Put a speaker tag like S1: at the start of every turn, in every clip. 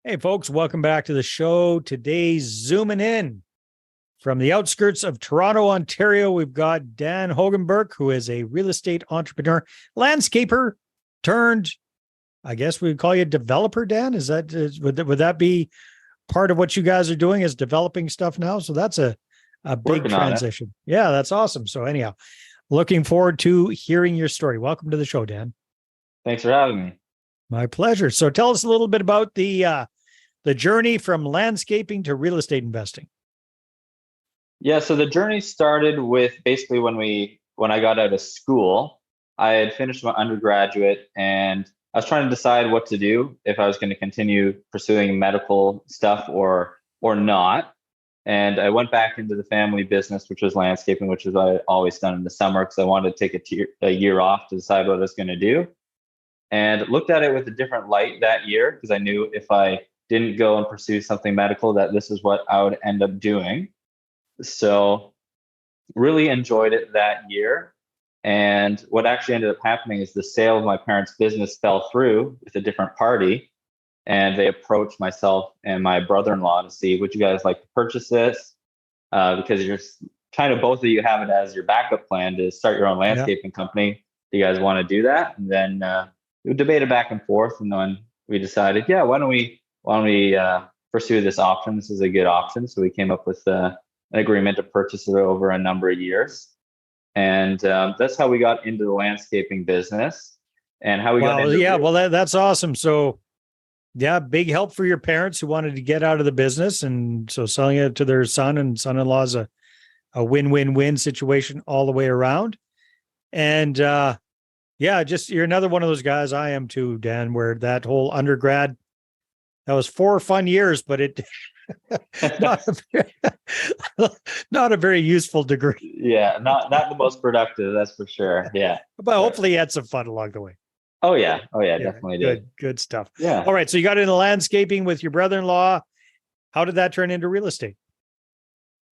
S1: Hey, folks, welcome back to the show. Today's zooming in from the outskirts of Toronto, Ontario. We've got Dan Hogenbirk, who is a real estate entrepreneur, landscaper turned, I guess we would call you a developer, Dan. Would that be part of what you guys are doing, is developing stuff now? So that's a big
S2: Working on it.
S1: transition. Yeah, that's awesome. So anyhow, looking forward to hearing your story. Welcome to the show, Dan.
S2: Thanks for having me.
S1: My pleasure. So tell us a little bit about the journey from landscaping to real estate investing.
S2: Yeah, so the journey started with basically when I got out of school. I had finished my undergraduate and I was trying to decide what to do, if I was going to continue pursuing medical stuff or not. And I went back into the family business, which was landscaping, which is what I had always done in the summer because I wanted to take a year off to decide what I was going to do. And looked at it with a different light that year because I knew if I didn't go and pursue something medical, that this is what I would end up doing. So really enjoyed it that year. And what actually ended up happening is the sale of my parents' business fell through with a different party. And they approached myself and my brother-in-law to see, would you guys like to purchase this? Because you're kind of, both of you have it as your backup plan to start your own landscaping company. Do you guys want to do that? And then we debated back and forth. And then we decided, yeah, why don't we pursue this option? This is a good option. So we came up with an agreement to purchase it over a number of years. And that's how we got into the landscaping business and how we got into
S1: that's awesome. So yeah, big help for your parents who wanted to get out of the business. And so selling it to their son and son-in-law is a win-win-win situation all the way around. And you're another one of those guys, I am too, Dan, where that whole undergrad, that was 4 fun years, but it not a very useful degree.
S2: Yeah, not the most productive, that's for sure. Yeah.
S1: But hopefully you had some fun along the way.
S2: Oh yeah, definitely did.
S1: Good stuff.
S2: Yeah.
S1: All right, so you got into landscaping with your brother-in-law. How did that turn into real estate?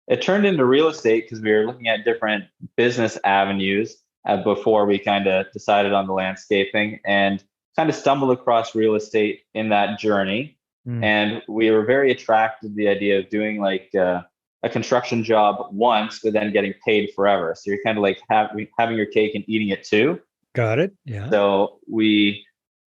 S2: It turned into real estate because we were looking at different business avenues before we kind of decided on the landscaping, and kind of stumbled across real estate in that journey. And we were very attracted to the idea of doing like a construction job once, but then getting paid forever. So you're kind of like having your cake and eating it too.
S1: Got it. Yeah.
S2: So when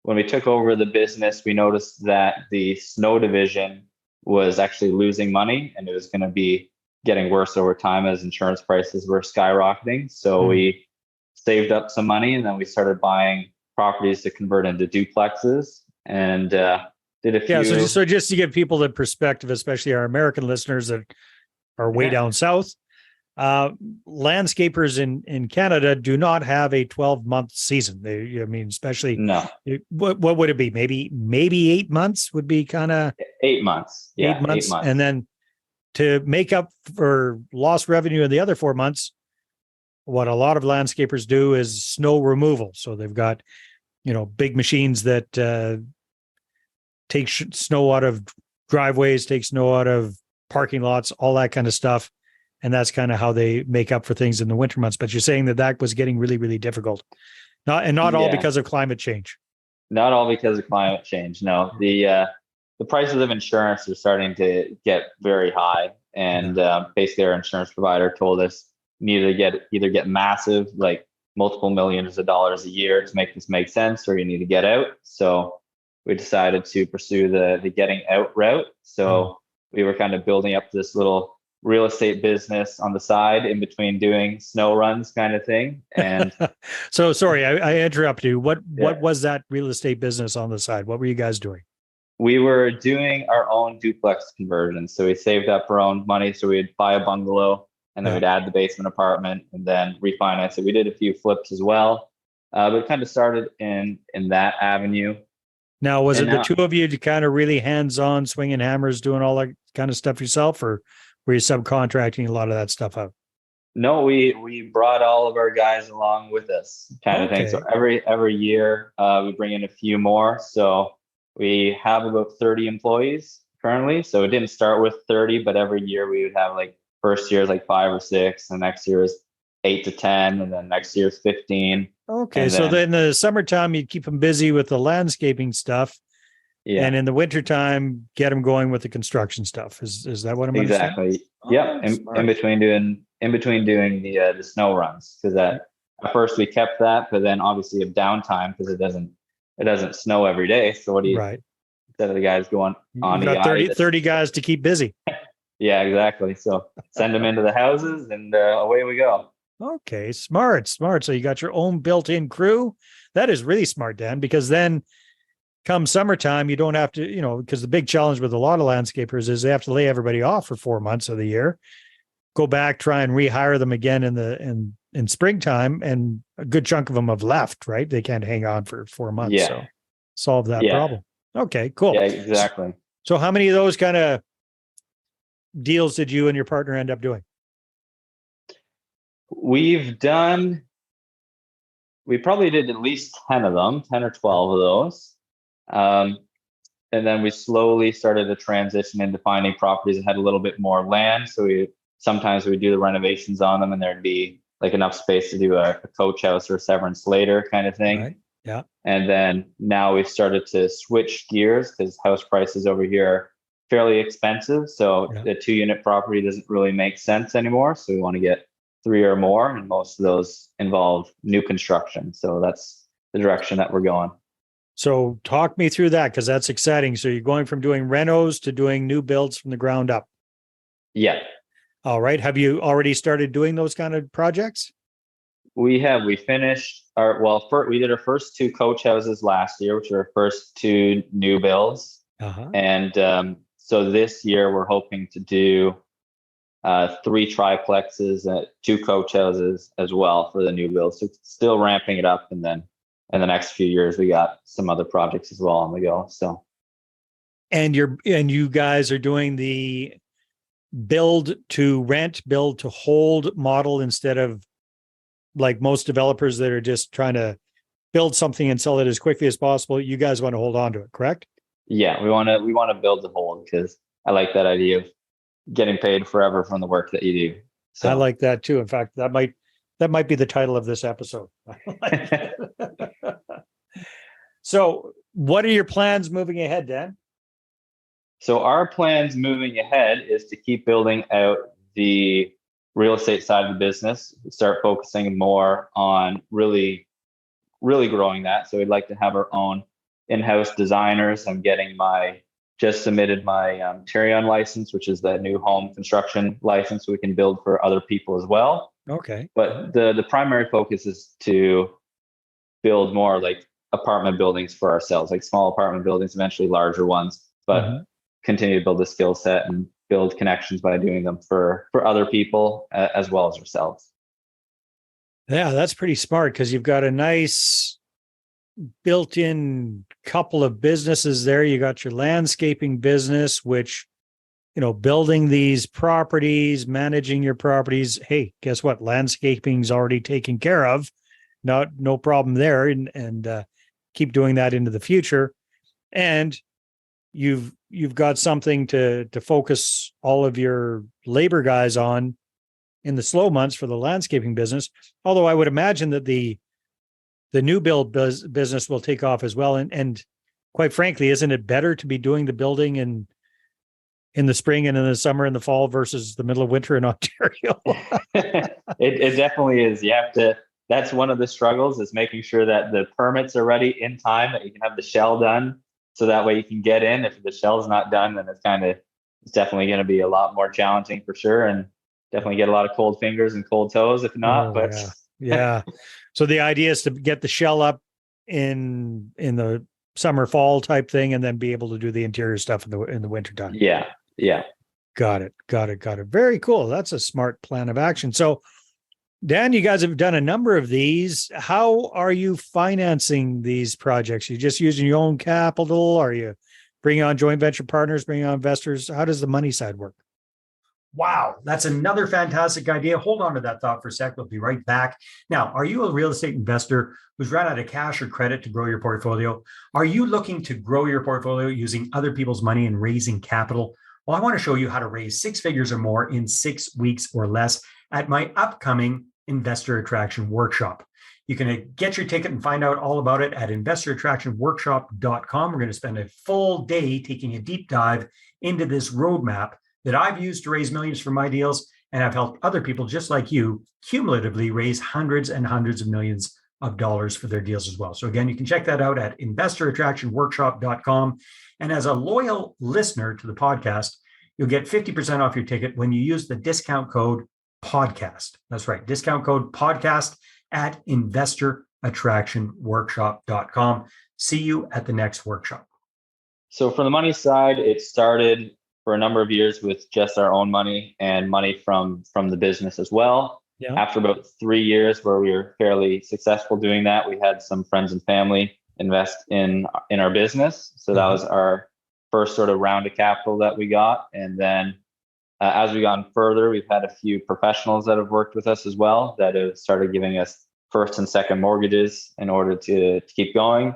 S2: we took over the business, we noticed that the snow division was actually losing money, and it was going to be getting worse over time as insurance prices were skyrocketing. So we saved up some money, and then we started buying properties to convert into duplexes, and did a few.
S1: Yeah. So just to give people the perspective, especially our American listeners that are way down south, landscapers in Canada do not have a 12-month season. Especially
S2: no.
S1: What would it be? Maybe 8 months would be kind of
S2: 8 months. Yeah,
S1: 8 months. And then to make up for lost revenue in the other 4 months, what a lot of landscapers do is snow removal. So they've got, big machines that take snow out of driveways, take snow out of parking lots, all that kind of stuff. And that's kind of how they make up for things in the winter months. But you're saying that was getting really, really difficult. Not all because of climate change.
S2: Not all because of climate change. No, the prices of insurance are starting to get very high. And basically our insurance provider told us either get massive, like multiple millions of dollars a year to make this make sense, or you need to get out. So we decided to pursue the getting out route. So we were kind of building up this little real estate business on the side in between doing snow runs kind of thing. And
S1: so sorry, I interrupted you. What was that real estate business on the side? What were you guys doing?
S2: We were doing our own duplex conversions. So we saved up our own money. So we'd buy a bungalow and then we'd add the basement apartment and then refinance it. We did a few flips as well. But it kind of started in that avenue.
S1: Now, was it the two of you to kind of really hands-on, swinging hammers, doing all that kind of stuff yourself, or were you subcontracting a lot of that stuff out?
S2: No, we brought all of our guys along with us, kind of thing. So every year we bring in a few more. So we have about 30 employees currently. So it didn't start with 30, but every year we would have like first year is like 5 or 6, and next year is 8 to 10, and then next year is 15.
S1: Okay, so then in the summertime, you'd keep them busy with the landscaping stuff. And in the wintertime, get them going with the construction stuff. Is that what I'm understanding?
S2: Exactly. Yep. In between doing the snow runs, because at first we kept that, but then obviously you have downtime because it doesn't snow every day. So what do you,
S1: Right.
S2: instead of the guys going on
S1: You've got 30 guys to keep busy.
S2: Yeah, exactly. So send them into the houses and away we go.
S1: Okay, smart. So you got your own built-in crew. That is really smart, Dan, because then come summertime, you don't have to, because the big challenge with a lot of landscapers is they have to lay everybody off for 4 months of the year, go back, try and rehire them again in springtime, and a good chunk of them have left, right? They can't hang on for 4 months.
S2: Yeah.
S1: So solve that problem. Okay, cool.
S2: Yeah, exactly.
S1: So how many of those kind of deals did you and your partner end up doing?
S2: We probably did at least 10 of them, 10 or 12 of those. And then we slowly started to transition into finding properties that had a little bit more land. So sometimes we would do the renovations on them and there'd be like enough space to do a coach house or a severance later kind of thing.
S1: Right. Yeah.
S2: And then now we've started to switch gears because house prices over here are fairly expensive. So the 2-unit property doesn't really make sense anymore. So we want to get 3 or more, and most of those involve new construction. So that's the direction that we're going.
S1: So talk me through that, because that's exciting. So you're going from doing renos to doing new builds from the ground up.
S2: Yeah.
S1: All right. Have you already started doing those kind of projects?
S2: We have. We finished we did our first 2 coach houses last year, which are our first 2 new builds. And so this year we're hoping to do 3 triplexes, 2 coach houses as well for the new builds. So still ramping it up, and then in the next few years we got some other projects as well on the go. So,
S1: and you guys are doing the build to rent, build to hold model instead of like most developers that are just trying to build something and sell it as quickly as possible. You guys want to hold on to it, correct?
S2: Yeah, we want to build to hold, because I like that idea of getting paid forever from the work that you do. So
S1: I like that too. In fact, that might be the title of this episode. So what are your plans moving ahead, Dan?
S2: So our plans moving ahead is to keep building out the real estate side of the business, start focusing more on really, really growing that. So we'd like to have our own in-house designers. I'm just submitted my Tarion license, which is the new home construction license, so we can build for other people as well.
S1: Okay.
S2: But the primary focus is to build more like apartment buildings for ourselves, like small apartment buildings, eventually larger ones, but continue to build the skill set and build connections by doing them for other people as well as ourselves.
S1: Yeah, that's pretty smart, because you've got a nice built-in couple of businesses there. You got your landscaping business, which, building these properties, managing your properties. Hey, guess what? Landscaping's already taken care of. No problem there. And keep doing that into the future. And you've got something to focus all of your labor guys on in the slow months for the landscaping business. Although I would imagine that the new build business will take off as well. And quite frankly, isn't it better to be doing the building in the spring and in the summer and the fall versus the middle of winter in Ontario?
S2: It definitely is. That's one of the struggles, is making sure that the permits are ready in time, that you can have the shell done, so that way you can get in. If the shell's not done, then it's definitely going to be a lot more challenging for sure. And definitely get a lot of cold fingers and cold toes if not,
S1: Yeah. So the idea is to get the shell up in the summer, fall type thing, and then be able to do the interior stuff in the winter time.
S2: Yeah.
S1: Got it. Very cool. That's a smart plan of action. So, Dan, you guys have done a number of these. How are you financing these projects? Are you just using your own capital? Are you bringing on joint venture partners, bringing on investors? How does the money side work? Wow, that's another fantastic idea. Hold on to that thought for a sec. We'll be right back. Now, are you a real estate investor who's run out of cash or credit to grow your portfolio? Are you looking to grow your portfolio using other people's money and raising capital? Well, I want to show you how to raise 6 figures or more in 6 weeks or less at my upcoming Investor Attraction Workshop. You can get your ticket and find out all about it at investorattractionworkshop.com. We're going to spend a full day taking a deep dive into this roadmap that I've used to raise millions for my deals, and I've helped other people just like you cumulatively raise hundreds and hundreds of millions of dollars for their deals as well. So again, you can check that out at investorattractionworkshop.com. And as a loyal listener to the podcast, you'll get 50% off your ticket when you use the discount code podcast. That's right, discount code podcast at investorattractionworkshop.com. See you at the next workshop.
S2: So for the money side, it started for a number of years with just our own money and money from the business as well.
S1: Yeah.
S2: After about 3 years where we were fairly successful doing that, we had some friends and family invest in our business. So that was our first sort of round of capital that we got. And then as we've gone further, we've had a few professionals that have worked with us as well that have started giving us first and second mortgages in order to keep going.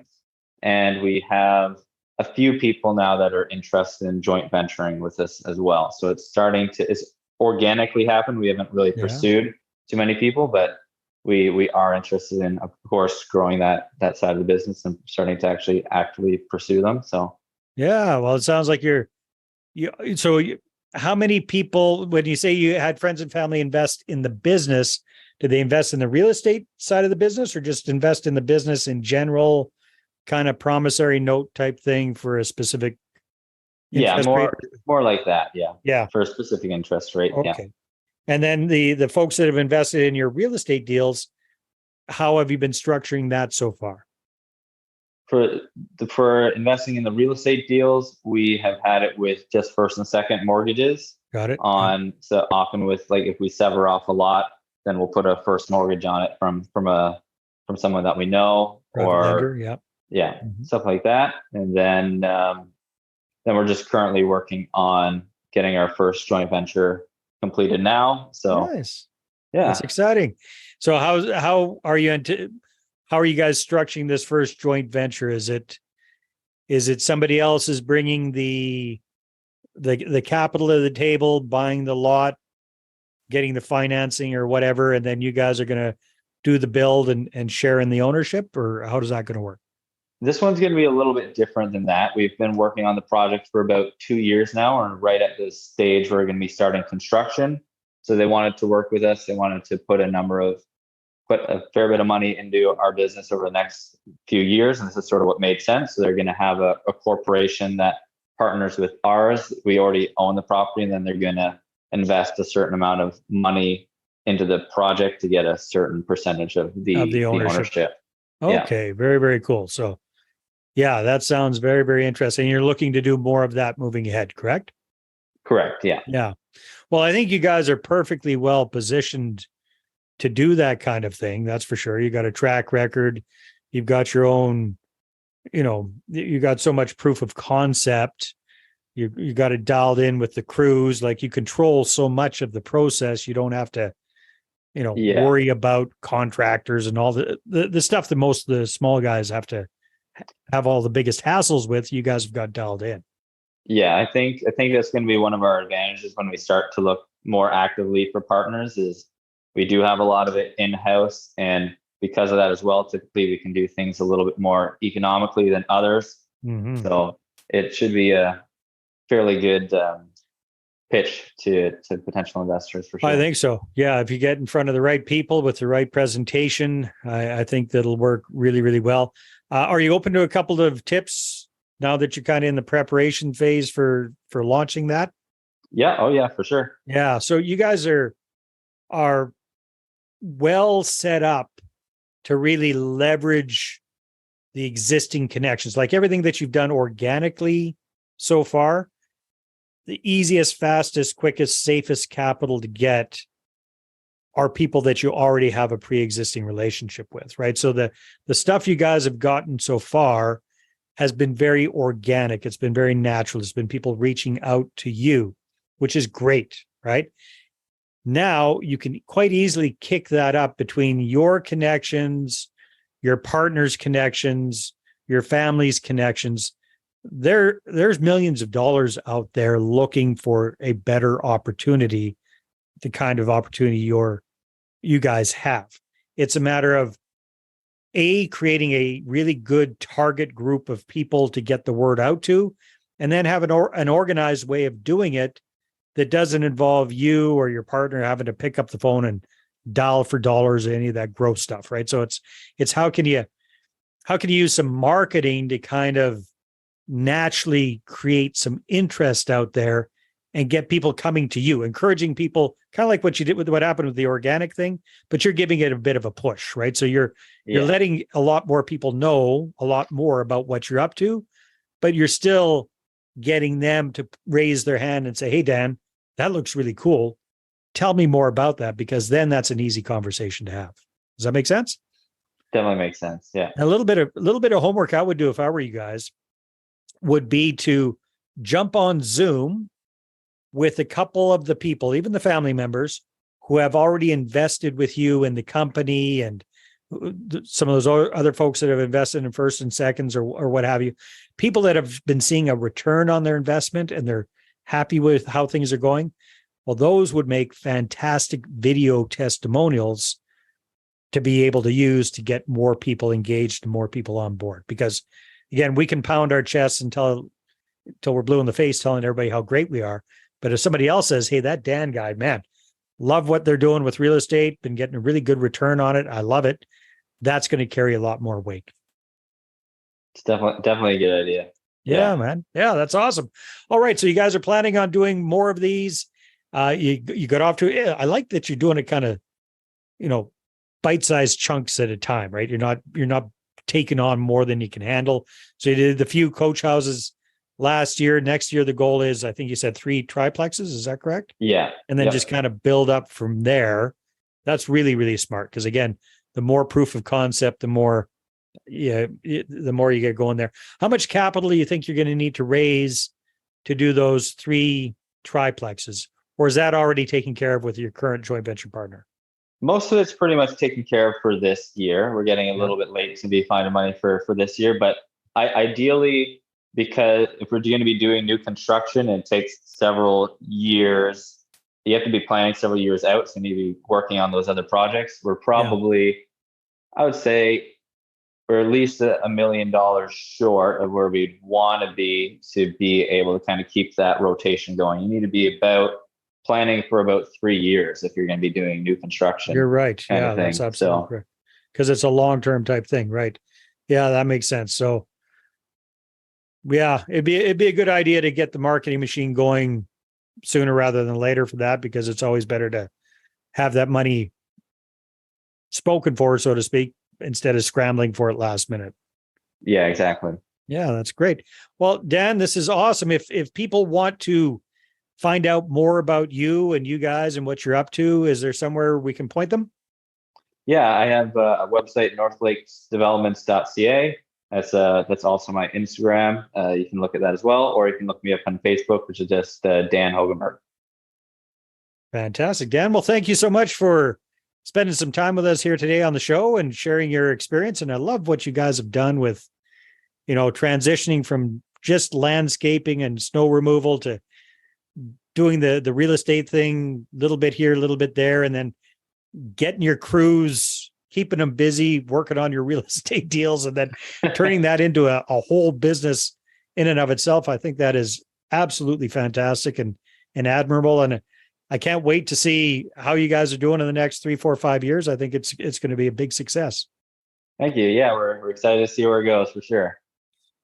S2: And we have a few people now that are interested in joint venturing with us as well. So it's starting to organically happen. We haven't really pursued too many people, but we are interested in, of course, growing that side of the business and starting to actually actively pursue them. So
S1: yeah, well, it sounds like how many people, when you say you had friends and family invest in the business, did they invest in the real estate side of the business or just invest in the business in general, kind of promissory note type thing for a specific interest rate?
S2: More like that.
S1: Yeah.
S2: For a specific interest rate.
S1: Okay.
S2: Yeah.
S1: And then the folks that have invested in your real estate deals, how have you been structuring that so far?
S2: For investing in the real estate deals, we have had it with just first and second mortgages.
S1: Got it.
S2: So often with, like, if we sever off a lot, then we'll put a first mortgage on it from someone that we know,
S1: Private lender,
S2: stuff like that. And then we're just currently working on getting our first joint venture completed now. So
S1: nice.
S2: Yeah,
S1: that's exciting. So how are you guys structuring this first joint venture? Is it somebody else is bringing the capital to the table, buying the lot, getting the financing or whatever, and then you guys are going to do the build and share in the ownership, or how is that going to work?
S2: This one's going to be a little bit different than that. We've been working on the project for about 2 years now, and right at this stage, we're going to be starting construction. So they wanted to work with us. They wanted to put a fair bit of money into our business over the next few years. And this is sort of what made sense. So they're going to have a corporation that partners with ours. We already own the property, and then they're going to invest a certain amount of money into the project to get a certain percentage of the ownership.
S1: Okay. Yeah. Very, very cool. So yeah, that sounds very, very interesting. You're looking to do more of that moving ahead, correct?
S2: Correct. Yeah.
S1: Yeah. Well, I think you guys are perfectly well positioned to do that kind of thing. That's for sure. You got a track record. You've got your own, you got so much proof of concept. You got it dialed in with the crews. Like, you control so much of the process. You don't have to, worry about contractors and all the stuff that most of the small guys have to have all the biggest hassles with. You guys have got dialed in.
S2: Yeah, I think that's going to be one of our advantages when we start to look more actively for partners. Is we do have a lot of it in-house, and because of that as well, typically we can do things a little bit more economically than others. Mm-hmm. So it should be a fairly good pitch to potential investors for sure.
S1: I think so. Yeah, if you get in front of the right people with the right presentation, I think that'll work really, really well. Are you open to a couple of tips now that you're kind of in the preparation phase for launching that?
S2: Yeah. Oh yeah, for sure.
S1: Yeah. So you guys are well set up to really leverage the existing connections, like everything that you've done organically so far. The easiest, fastest, quickest, safest capital to get are people that you already have a pre-existing relationship with, right? So the stuff you guys have gotten so far has been very organic. It's been very natural. It's been people reaching out to you, which is great, right? Now you can quite easily kick that up between your connections, your partner's connections, your family's connections. There's millions of dollars out there looking for a better opportunity, the kind of opportunity you're you guys have. It's a matter of creating a really good target group of people to get the word out to, and then have an organized way of doing it that doesn't involve you or your partner having to pick up the phone and dial for dollars or any of that gross stuff, right? So it's how can you use some marketing to kind of naturally create some interest out there and get people coming to you, encouraging people, kind of like what you did with what happened with the organic thing, but you're giving it a bit of a push, right? So you're letting a lot more people know a lot more about what you're up to, but you're still getting them to raise their hand and say, "Hey, Dan, that looks really cool. Tell me more about that," because then that's an easy conversation to have. Does that make sense?
S2: Definitely makes sense. Yeah.
S1: A little bit of homework I would do if I were you guys would be to jump on Zoom with a couple of the people, even the family members who have already invested with you in the company, and some of those other folks that have invested in first and seconds or what have you, people that have been seeing a return on their investment and they're happy with how things are going. Well, those would make fantastic video testimonials to be able to use to get more people engaged and more people on board. Because again, we can pound our chests until we're blue in the face telling everybody how great we are. But if somebody else says, "Hey, that Dan guy, man, love what they're doing with real estate, been getting a really good return on it. I love it." That's going to carry a lot more weight.
S2: It's definitely a good idea.
S1: Yeah, man. Yeah, that's awesome. All right. So you guys are planning on doing more of these. You got off to, I like that you're doing it kind of, bite-sized chunks at a time, right? You're not taking on more than you can handle. So you did the few coach houses last year. Next year, the goal is, I think you said 3 triplexes. Is that correct?
S2: Yeah.
S1: And then just kind of build up from there. That's really, really smart. Because again, the more proof of concept, the more you get going there. How much capital do you think you're going to need to raise to do those 3 triplexes? Or is that already taken care of with your current joint venture partner?
S2: Most of it's pretty much taken care of for this year. We're getting a little bit late to be finding money for this year, but ideally, because if we're going to be doing new construction, it takes several years. You have to be planning several years out, so you need to be working on those other projects. We're probably, I would say, we're at least $1 million short of where we'd want to be able to kind of keep that rotation going. You need to be planning for about 3 years if you're going to be doing new construction.
S1: You're right. Yeah, that's absolutely correct. Because it's a long-term type thing, right? Yeah, that makes sense. So, yeah, it'd be a good idea to get the marketing machine going sooner rather than later for that, because it's always better to have that money spoken for, so to speak, instead of scrambling for it last minute.
S2: Yeah, exactly.
S1: Yeah, that's great. Well, Dan, this is awesome. If people want to find out more about you and you guys and what you're up to, is there somewhere we can point them?
S2: Yeah, I have a website, northlakesdevelopments.ca. That's also my Instagram. You can look at that as well, or you can look me up on Facebook, which is just Dan Hogenbirk.
S1: Fantastic, Dan. Well, thank you so much for spending some time with us here today on the show and sharing your experience. And I love what you guys have done with, transitioning from just landscaping and snow removal to doing the real estate thing, a little bit here, a little bit there, and then getting your crews, keeping them busy, working on your real estate deals, and then turning that into a whole business in and of itself. I think that is absolutely fantastic and admirable. And I can't wait to see how you guys are doing in the next 3, 4, 5 years. I think it's going to be a big success.
S2: Thank you. Yeah, we're excited to see where it goes for sure.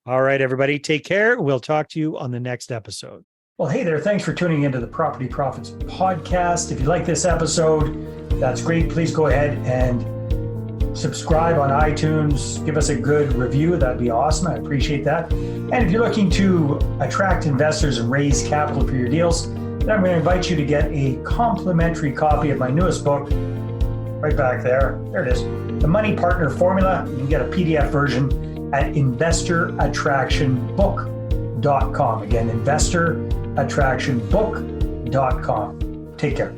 S1: All right, everybody, take care. We'll talk to you on the next episode. Well, hey there. Thanks for tuning into the Property Profits Podcast. If you like this episode, that's great. Please go ahead and subscribe on iTunes. Give us a good review. That'd be awesome. I appreciate that. And if you're looking to attract investors and raise capital for your deals, then I'm going to invite you to get a complimentary copy of my newest book, right back there. There it is. The Money Partner Formula. You can get a PDF version at investorattractionbook.com. Again, investorattractionbook.com. Take care.